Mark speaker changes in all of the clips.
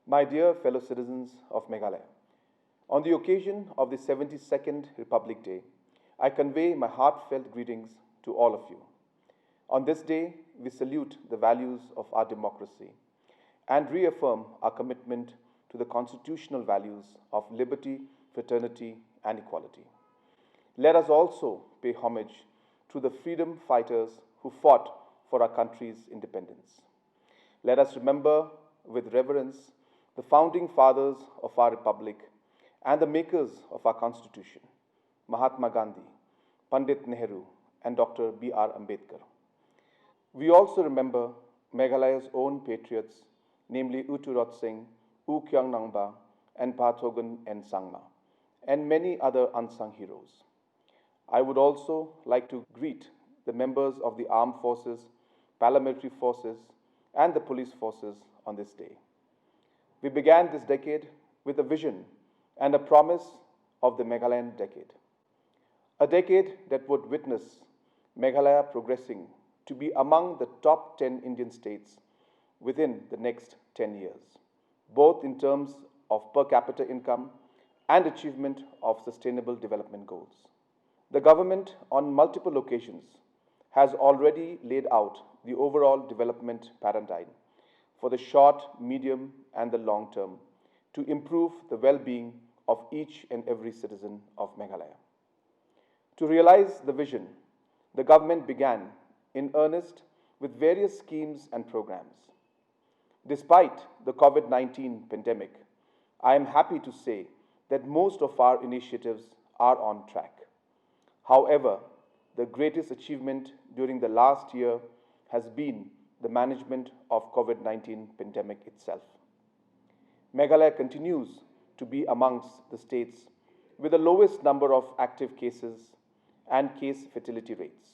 Speaker 1: My dear fellow citizens of Meghalaya, on the occasion of the 72nd Republic Day, I convey my heartfelt greetings to all of you. On this day, we salute the values of our democracy and reaffirm our commitment to the constitutional values of liberty, fraternity, and equality. Let us also pay homage to the freedom fighters who fought for our country's independence. Let us remember with reverence the founding fathers of our republic and the makers of our constitution, Mahatma Gandhi, Pandit Nehru, and Dr. B.R. Ambedkar. We also remember Meghalaya's own patriots, namely U Turot Singh, U Kyung Nangba, and Pathogun N. Sangma, and many other unsung heroes. I would also like to greet the members of the armed forces, paramilitary forces, and the police forces on this day. We began this decade with a vision and a promise of the Meghalayan decade. A decade that would witness Meghalaya progressing to be among the top 10 Indian states within the next 10 years, both in terms of per capita income and achievement of sustainable development goals. The government, on multiple occasions, has already laid out the overall development paradigm for the short, medium, and the long term to improve the well-being of each and every citizen of Meghalaya. To realize the vision, the government began in earnest with various schemes and programs. Despite the COVID-19 pandemic, I am happy to say that most of our initiatives are on track. However, the greatest achievement during the last year has been the management of COVID-19 pandemic itself. Meghalaya continues to be amongst the states with the lowest number of active cases and case fatality rates.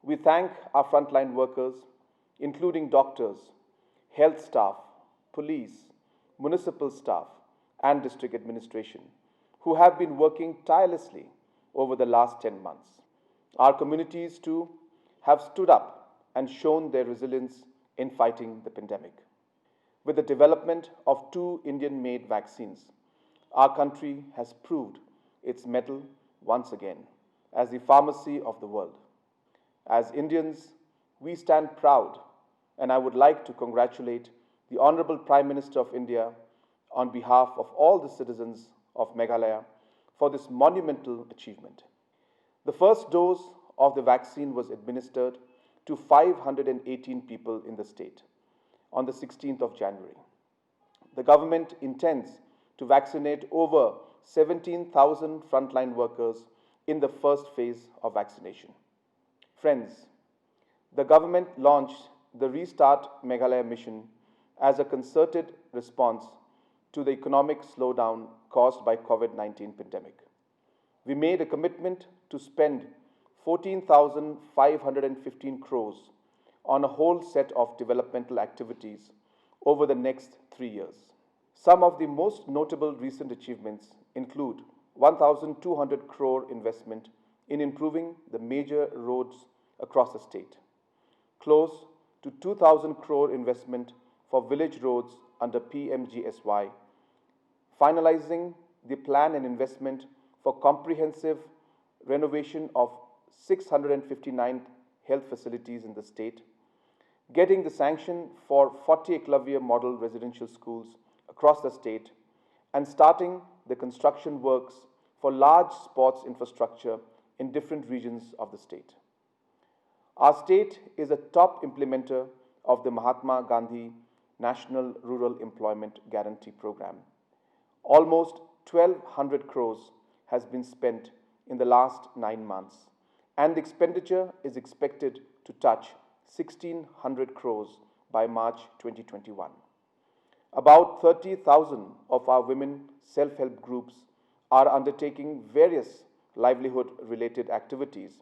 Speaker 1: We thank our frontline workers, including doctors, health staff, police, municipal staff, and district administration, who have been working tirelessly over the last 10 months. Our communities, too, have stood up and shown their resilience in fighting the pandemic. With the development of 2 Indian-made vaccines, our country has proved its mettle once again as the pharmacy of the world. As Indians, we stand proud, and I would like to congratulate the Honorable Prime Minister of India on behalf of all the citizens of Meghalaya for this monumental achievement. The first dose of the vaccine was administered to 518 people in the state on the 16th of January. The government intends to vaccinate over 17,000 frontline workers in the first phase of vaccination. Friends, the government launched the Restart Meghalaya mission as a concerted response to the economic slowdown caused by COVID-19 pandemic. We made a commitment to spend 14,515 crores on a whole set of developmental activities over the next 3 years. Some of the most notable recent achievements include 1,200 crore investment in improving the major roads across the state, close to 2,000 crore investment for village roads under PMGSY, finalizing the plan and investment for comprehensive renovation of 659 health facilities in the state, getting the sanction for 40 Eklavya model residential schools across the state, and starting the construction works for large sports infrastructure in different regions of the state. Our state is a top implementer of the Mahatma Gandhi National Rural Employment Guarantee Program. Almost 1,200 crores has been spent in the last 9 months, and the expenditure is expected to touch 1,600 crores by March 2021. About 30,000 of our women self-help groups are undertaking various livelihood-related activities,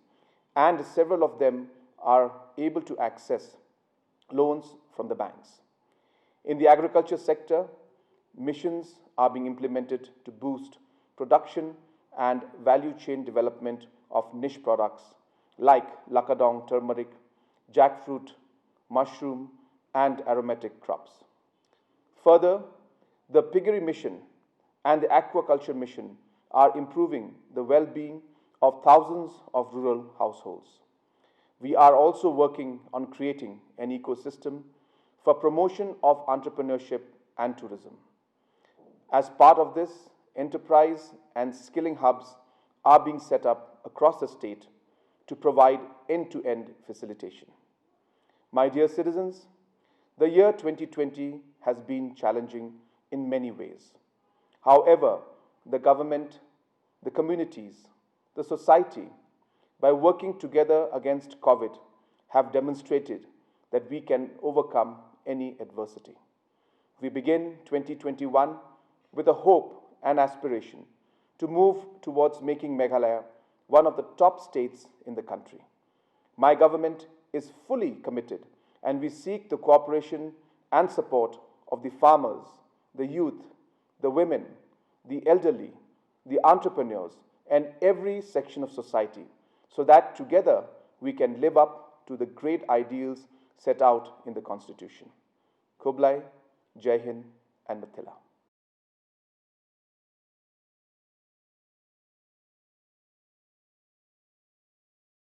Speaker 1: and several of them are able to access loans from the banks. In the agriculture sector, missions are being implemented to boost production and value chain development of niche products like Lakadong turmeric, jackfruit, mushroom, and aromatic crops. Further, The piggery mission and the aquaculture mission are improving the well-being of thousands of rural households. We are also working on creating an ecosystem for promotion of entrepreneurship and tourism. As part of this, enterprise and skilling hubs are being set up across the state to provide end-to-end facilitation. My dear citizens, the year 2020 has been challenging in many ways. However, the government, the communities, the society, by working together against COVID, have demonstrated that we can overcome any adversity. We begin 2021 with a hope and aspiration to move towards making Meghalaya one of the top states in the country. My government is fully committed, and we seek the cooperation and support of the farmers, the youth, the women, the elderly, the entrepreneurs, and every section of society, so that together we can live up to the great ideals set out in the Constitution. Kublai, Jai Hind, and Mathila.